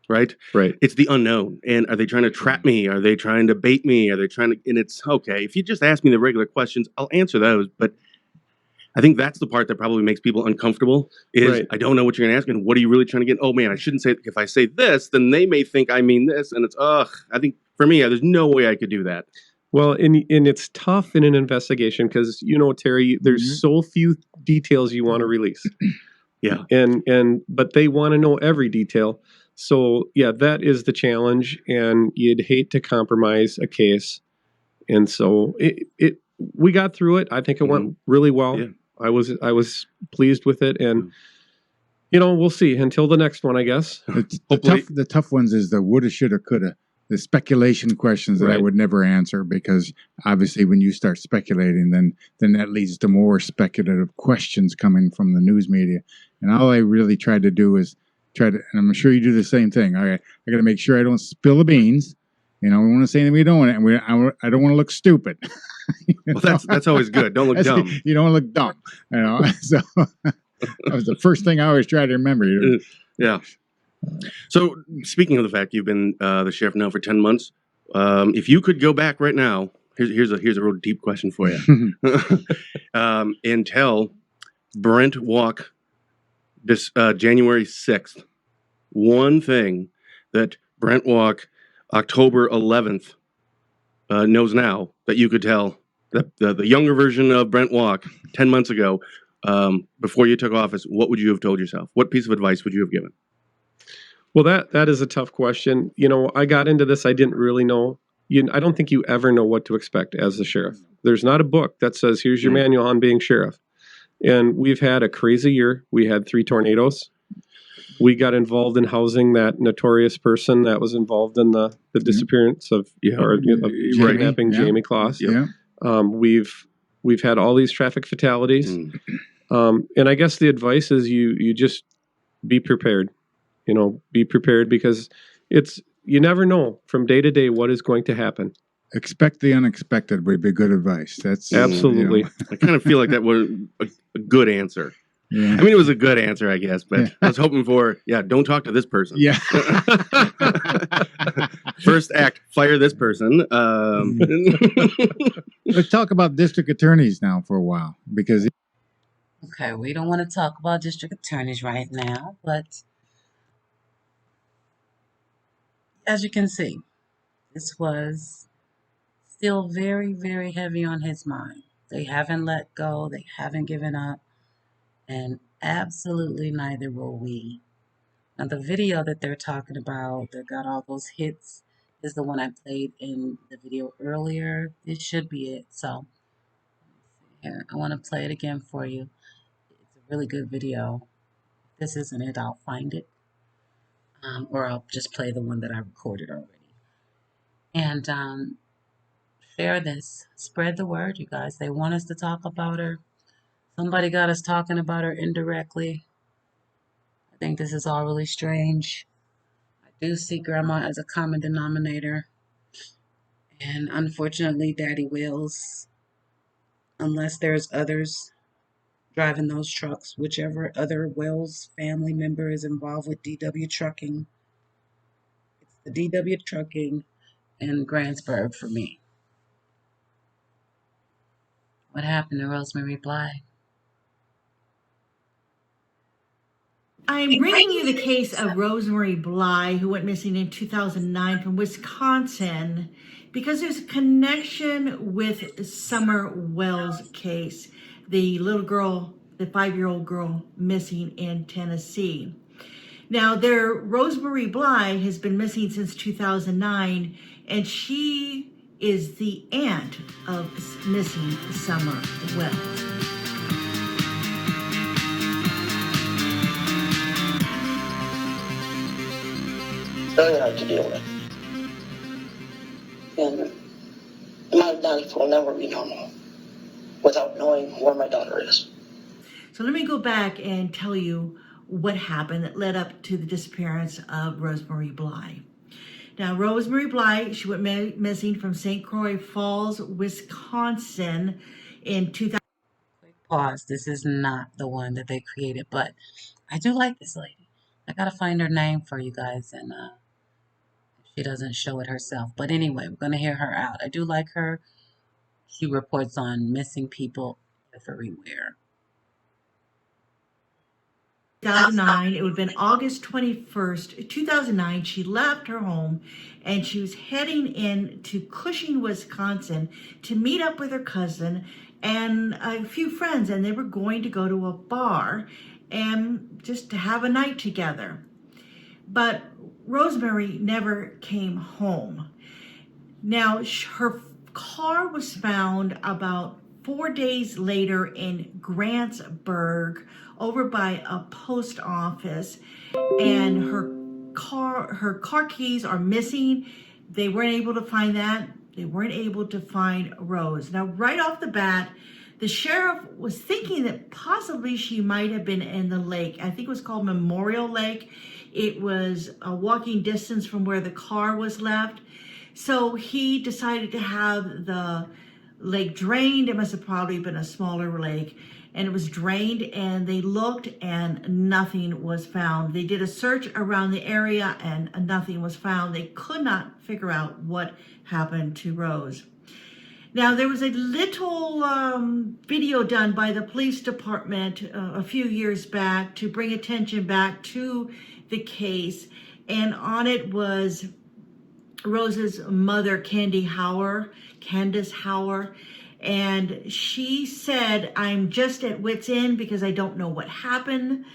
Speaker 3: right?
Speaker 2: Right.
Speaker 3: It's the unknown. And are they trying to trap me? Are they trying to bait me? Are they trying to? And it's okay. If you just ask me the regular questions, I'll answer those. But I think that's the part that probably makes people uncomfortable is I don't know what you're going to ask. And what are you really trying to get? Oh, man, I shouldn't say, if I say this, then they may think I mean this. And it's, I think for me, there's no way I could do that.
Speaker 2: Well, and it's tough in an investigation because, Terry, there's so few details you want to release.
Speaker 3: Yeah.
Speaker 2: But they want to know every detail. So, yeah, that is the challenge. And you'd hate to compromise a case. And so we got through it. I think it went really well.
Speaker 3: Yeah.
Speaker 2: I was pleased with it, and we'll see until the next one, I guess.
Speaker 4: The tough ones is the woulda, shoulda, coulda, the speculation questions that I would never answer, because obviously when you start speculating, then that leads to more speculative questions coming from the news media. And all I really tried to do is and I'm sure you do the same thing. All right, I got to make sure I don't spill the beans. We want to say anything we don't want, and I don't want to look stupid.
Speaker 3: Well, that's always good. Don't look dumb.
Speaker 4: You don't look dumb. So that was the first thing I always try to remember.
Speaker 3: Yeah. So speaking of the fact you've been the sheriff now for 10 months, if you could go back right now, here's a real deep question for you, and tell Brent Walk this January 6th one thing that Brent Walk October 11th knows now that you could tell the younger version of Brent Walk 10 months ago, before you took office, what would you have told yourself? What piece of advice would you have given?
Speaker 2: Well, that is a tough question. I got into this, I didn't really know. I don't think you ever know what to expect as a sheriff. There's not a book that says, here's your manual on being sheriff. And we've had a crazy year. We had 3 tornadoes. We got involved in housing that notorious person that was involved in the disappearance of kidnapping Jamie Kloss.
Speaker 4: Yeah.
Speaker 2: We've had all these traffic fatalities. And I guess the advice is you just be prepared. Be prepared, because you never know from day to day what is going to happen.
Speaker 4: Expect the unexpected would be good advice. That's
Speaker 2: absolutely.
Speaker 3: I kind of feel like that was a good answer.
Speaker 4: Yeah.
Speaker 3: I mean, it was a good answer, I guess, but I was hoping for, don't talk to this person.
Speaker 4: Yeah.
Speaker 3: First act, fire this person.
Speaker 4: Let's talk about district attorneys now for a while, because
Speaker 1: Okay, we don't want to talk about district attorneys right now, but as you can see, this was still very, very heavy on his mind. They haven't let go. They haven't given up. And absolutely neither will we. Now, the video that they're talking about that got all those hits is the one I played in the video earlier. This should be it. So, here, I want to play it again for you. It's a really good video. If this isn't it, I'll find it. Or I'll just play the one that I recorded already. And share this. Spread the word, you guys. They want us to talk about her. Somebody got us talking about her indirectly. I think this is all really strange. I do see grandma as a common denominator. And unfortunately, Daddy Wills, unless there's others driving those trucks, whichever other Wells family member is involved with DW Trucking, it's the DW Trucking and Grantsburg for me. What happened to Rosemary Bly?
Speaker 5: I'm bringing you the case of Rosemary Bly, who went missing in 2009 from Wisconsin, because there's a connection with Summer Wells' case, the little girl, the 5-year-old girl missing in Tennessee. Now, Rosemary Bly has been missing since 2009, and she is the aunt of missing Summer Wells.
Speaker 6: Very hard to deal with. And my life will never be normal without knowing where my daughter is.
Speaker 5: So let me go back and tell you what happened that led up to the disappearance of Rosemary Bly. Now, Rosemary Bly, she went missing from St. Croix Falls, Wisconsin in 2000.
Speaker 1: Pause. This is not the one that they created, but I do like this lady. I gotta find her name for you guys, and she doesn't show it herself. But anyway, we're gonna hear her out. I do like her. She reports on missing people everywhere.
Speaker 5: 2009, it would have been August 21st, 2009, she left her home and she was heading into Cushing, Wisconsin to meet up with her cousin and a few friends, and they were going to go to a bar and just to have a night together. But Rosemary never came home. Now, her car was found about 4 days later in Grantsburg, over by a post office, and her car keys are missing. They weren't able to find that. They weren't able to find Rose. Now, right off the bat, the sheriff was thinking that possibly she might have been in the lake. I think it was called Memorial Lake. It was a walking distance from where the car was left. So he decided to have the lake drained. It must have probably been a smaller lake. And it was drained, and they looked and nothing was found. They did a search around the area and nothing was found. They could not figure out what happened to Rose. Now, there was a little video done by the police department a few years back to bring attention back to the case. And on it was Rose's mother, Candace Hauer. And she said, "I'm just at wit's end because I don't know what happened."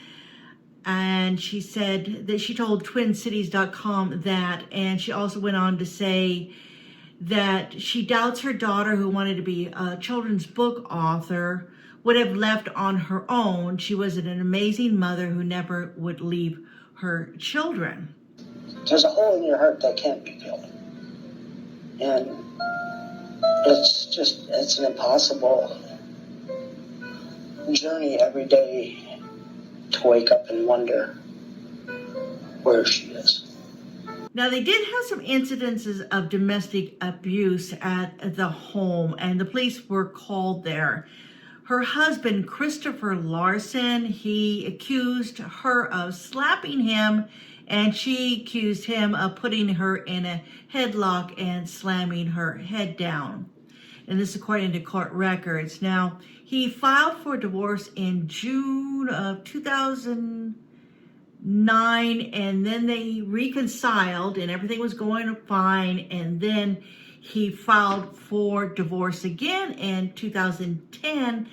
Speaker 5: And she said that she told TwinCities.com that, and she also went on to say that she doubts her daughter, who wanted to be a children's book author, would have left on her own. She was an amazing mother who never would leave her children.
Speaker 6: There's a hole in your heart that can't be filled. And it's an impossible journey every day to wake up and wonder where she is.
Speaker 5: Now, they did have some incidences of domestic abuse at the home, and the police were called there. Her husband, Christopher Larson, he accused her of slapping him, and she accused him of putting her in a headlock and slamming her head down. And this according to court records. Now, he filed for divorce in June of 2009, and then they reconciled and everything was going fine. And then he filed for divorce again in 2010.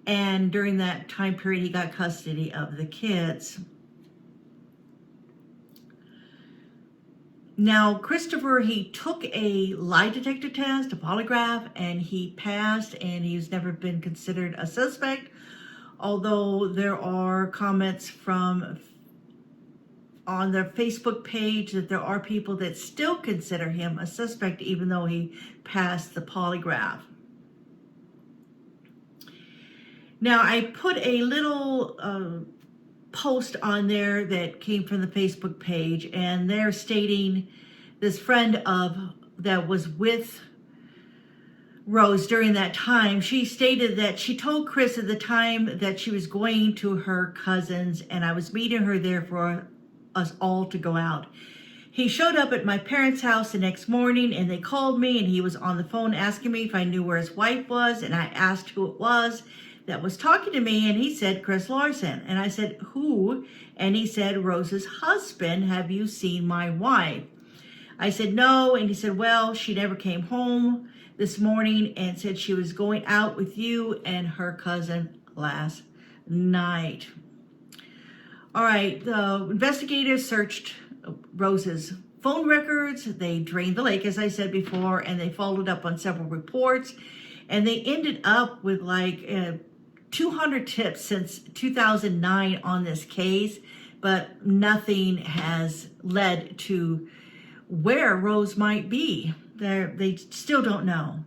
Speaker 5: And during that time period, he got custody of the kids. Now, Christopher, he took a lie detector test, a polygraph, and he passed, and he's never been considered a suspect, although there are comments on their Facebook page that there are people that still consider him a suspect, even though he passed the polygraph. Now, I put a little post on there that came from the Facebook page, and they're stating this friend that was with Rose during that time. She stated that she told Chris at the time that she was going to her cousin's, and I was meeting her there for us all to go out. He showed up at my parents' house the next morning, and they called me, and he was on the phone asking me if I knew where his wife was, and I asked who it was. that was talking to me, and he said, Chris Larson. And I said, who? And he said, Rose's husband. Have you seen my wife? I said, no. And he said, well, she never came home this morning and said she was going out with you and her cousin last night. All right, the investigators searched Rose's phone records. They drained the lake, as I said before, and they followed up on several reports. And they ended up with like 200 tips since 2009 on this case, but nothing has led to where Rose might be. They still don't know.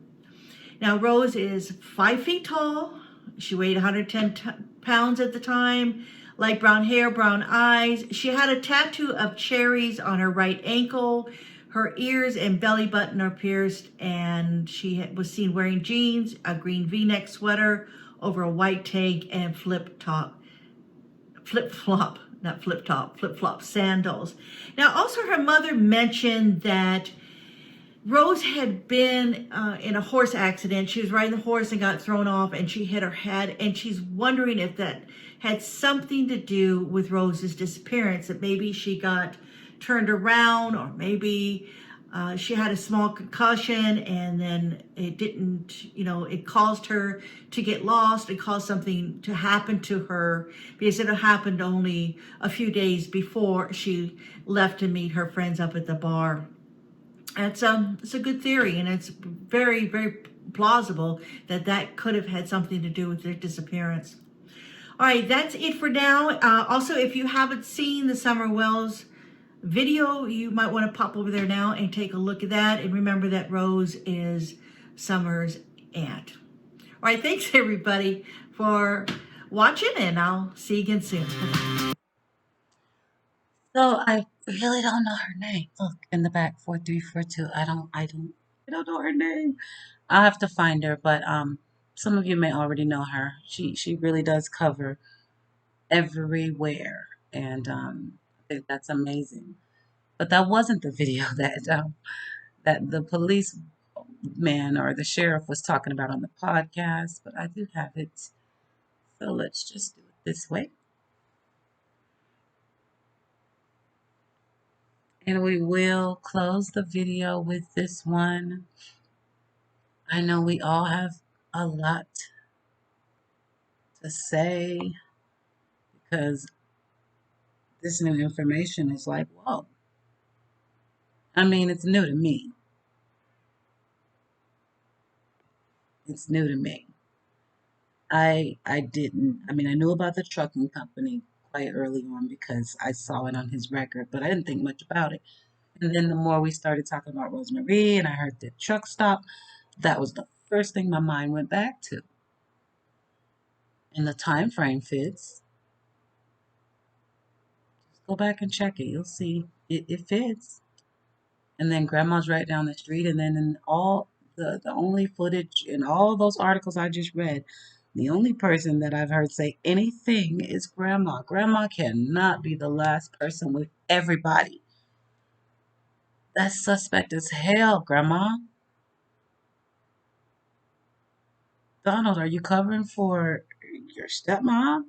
Speaker 5: Now, Rose is 5 feet tall. She weighed 110 pounds at the time. Light brown hair, brown eyes. She had a tattoo of cherries on her right ankle. Her ears and belly button are pierced, and she was seen wearing jeans, a green V-neck sweater over a white tank, and flip-flop sandals. Now, also her mother mentioned that Rose had been in a horse accident. She was riding the horse and got thrown off, and she hit her head, and she's wondering if that had something to do with Rose's disappearance, that maybe she got turned around, or maybe she had a small concussion and then it didn't, it caused her to get lost. It caused something to happen to her because it happened only a few days before she left to meet her friends up at the bar. It's a good theory, and it's very, very plausible that that could have had something to do with their disappearance. All right, that's it for now. Also, if you haven't seen the Summer Wells video, you might want to pop over there now and take a look at that. And remember that Rose is Summer's aunt. All right, thanks everybody for watching, and I'll see you again soon.
Speaker 1: So I really don't know her name. Look in the back, 4342. I don't know her name. I'll have to find her, but some of you may already know her. She really does cover everywhere, and I think that's amazing. But that wasn't the video that the police man or the sheriff was talking about on the podcast, but I do have it. So let's just do it this way. And we will close the video with this one. I know we all have a lot to say because this new information is like, whoa. I mean, it's new to me. It's new to me. I knew about the trucking company quite early on because I saw it on his record, but I didn't think much about it. And then the more we started talking about Rosemarie and I heard the truck stop, that was the first thing my mind went back to. And the time frame fits. Just go back and check it. You'll see it fits. And then grandma's right down the street, and then in all the only footage in all those articles I just read, the only person that I've heard say anything is grandma. Grandma cannot be the last person with everybody. That's suspect as hell, grandma. Donald, are you covering for your stepmom?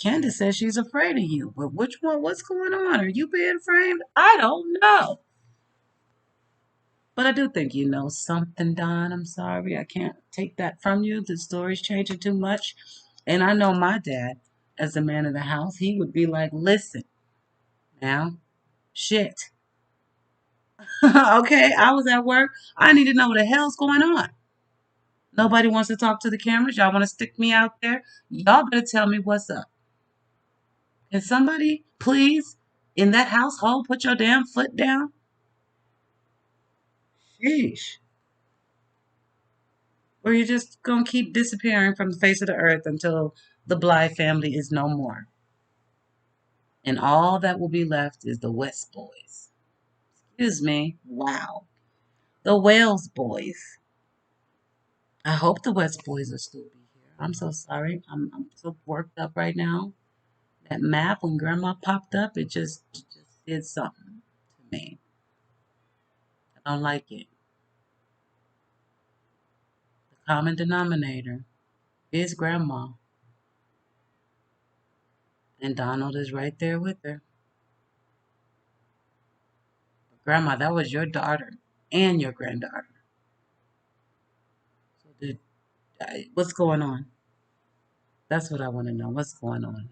Speaker 1: Candace says she's afraid of you, but which one? What's going on? Are you being framed? I don't know. But I do think you know something, Don. I'm sorry. I can't take that from you. The story's changing too much. And I know my dad, as the man of the house, he would be like, listen, now, shit. Okay, I was at work. I need to know what the hell's going on. Nobody wants to talk to the cameras. Y'all want to stick me out there? Y'all better tell me what's up. Can somebody, please, in that household, put your damn foot down? Sheesh. Or you're just going to keep disappearing from the face of the earth until the Bly family is no more. And all that will be left is the West boys. Excuse me. Wow. The Wales boys. I hope the West boys will still be here. I'm so sorry. I'm so worked up right now. That map, when Grandma popped up, it just did something to me. I don't like it. The common denominator is Grandma. And Donald is right there with her. Grandma, that was your daughter and your granddaughter. So what's going on? That's what I want to know. What's going on?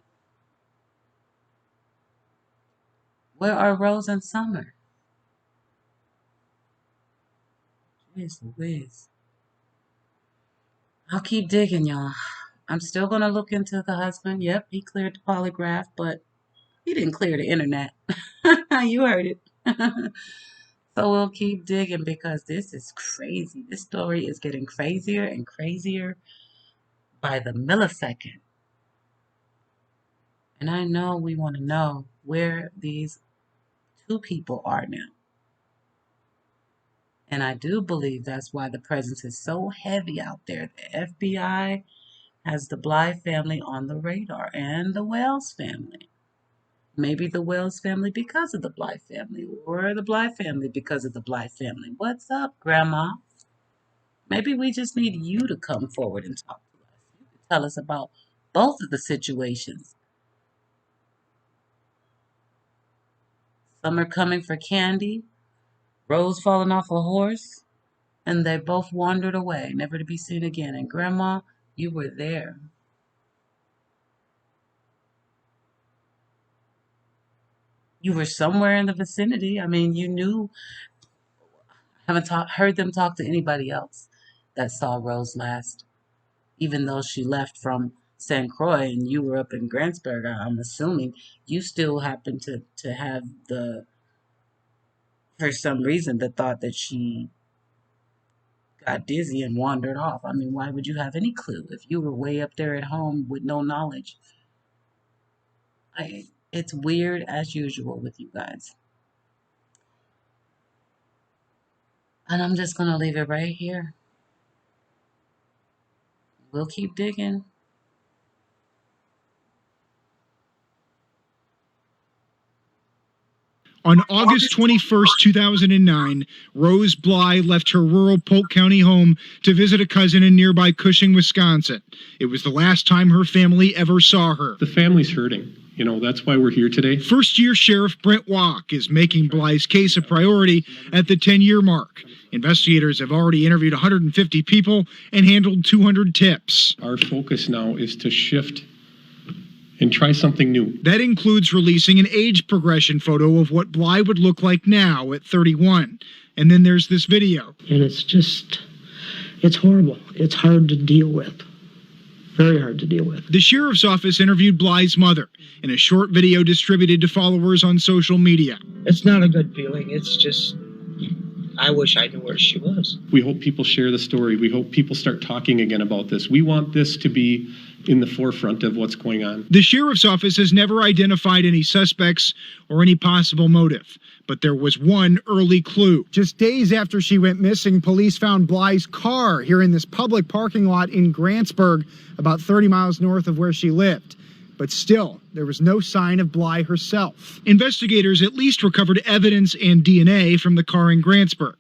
Speaker 1: Where are Rose and Summer? Jeez Louise. I'll keep digging, y'all. I'm still going to look into the husband. Yep, he cleared the polygraph, but he didn't clear the internet. You heard it. So we'll keep digging because this is crazy. This story is getting crazier and crazier by the millisecond. And I know we want to know where these two people are now. And I do believe that's why the presence is so heavy out there. The FBI has the Bly family on the radar and the Wells family. Maybe the Wells family because of the Bly family, or the Bly family because of the Bly family. What's up, Grandma? Maybe we just need you to come forward and talk to us. You can tell us about both of the situations. Summer coming for candy, Rose falling off a horse, and they both wandered away, never to be seen again. And Grandma, you were there. You were somewhere in the vicinity. I mean, you knew. Haven't heard them talk to anybody else that saw Rose last, even though she left from St. Croix and you were up in Grantsburg. I'm assuming you still happened to have for some reason, the thought that she got dizzy and wandered off. I mean, why would you have any clue if you were way up there at home with no knowledge? It's weird as usual with you guys. And I'm just going to leave it right here. We'll keep digging.
Speaker 7: On August 21st, 2009, Rose Bly left her rural Polk County home to visit a cousin in nearby Cushing, Wisconsin. It was the last time her family ever saw her.
Speaker 2: The family's hurting. You know, that's why we're here today.
Speaker 7: First-year Sheriff Brent Walk is making Bly's case a priority at the 10-year mark. Investigators have already interviewed 150 people and handled 200 tips.
Speaker 2: Our focus now is to shift and try something new.
Speaker 7: That includes releasing an age progression photo of what Bly would look like now at 31. And then there's this video.
Speaker 8: And it's horrible. It's hard to deal with. Very hard to deal with.
Speaker 7: The sheriff's office interviewed Bly's mother in a short video distributed to followers on social media.
Speaker 8: It's not a good feeling. It's just, I wish I knew where she was.
Speaker 2: We hope people share the story. We hope people start talking again about this. We want this to be in the forefront of what's going on.
Speaker 7: The sheriff's office has never identified any suspects or any possible motive, but there was one early clue. Just days after she went missing, police found Bly's car here in this public parking lot in Grantsburg, about 30 miles north of where she lived. But still, there was no sign of Bly herself. Investigators at least recovered evidence and DNA from the car in Grantsburg.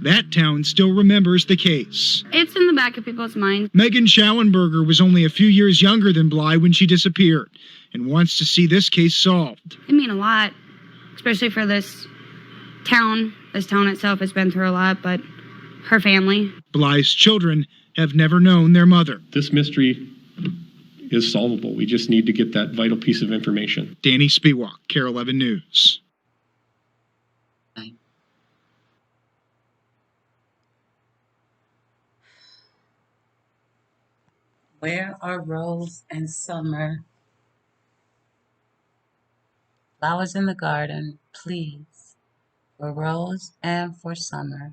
Speaker 7: That town still remembers the case.
Speaker 9: It's in the back of people's minds.
Speaker 7: Megan Schauenberger was only a few years younger than Bly when she disappeared and wants to see this case solved.
Speaker 9: It means a lot, especially for this town. This town itself has been through a lot, but her family.
Speaker 7: Bly's children have never known their mother.
Speaker 2: This mystery is solvable. We just need to get that vital piece of information.
Speaker 7: Danny Spiewak, KARE 11 News.
Speaker 1: Where are Rose and Summer? Flowers in the garden, please, for Rose and for Summer.